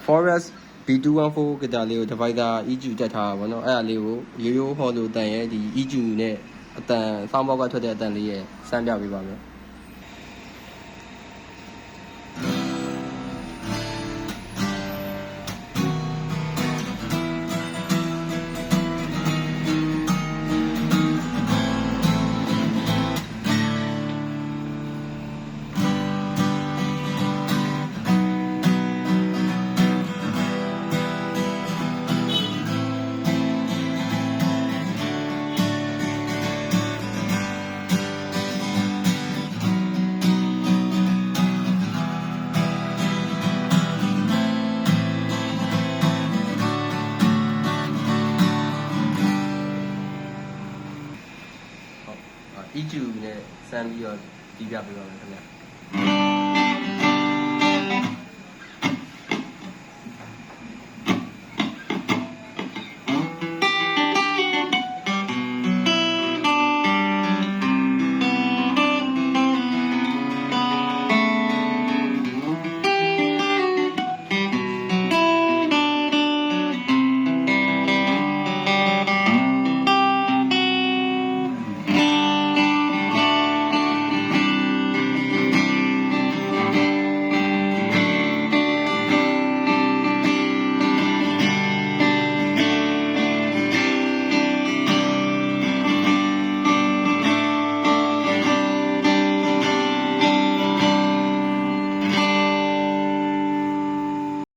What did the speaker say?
Forest B214 guitar လေးကို divider EQ တက်ထားတာပေါ့နော်အဲ့ဒါလေးကိုရိုးရိုးဟောလို့တန်ရဲ့ဒီ EQ နဲ့အတန် sound box ကထွက်တဲ့အတန်လေးရဲ့စမ်းပြပေးပါမယ် EQ နဲ့စမ်းပြီးတော့ဒီပြပေးပါမယ်ခင်ဗျာ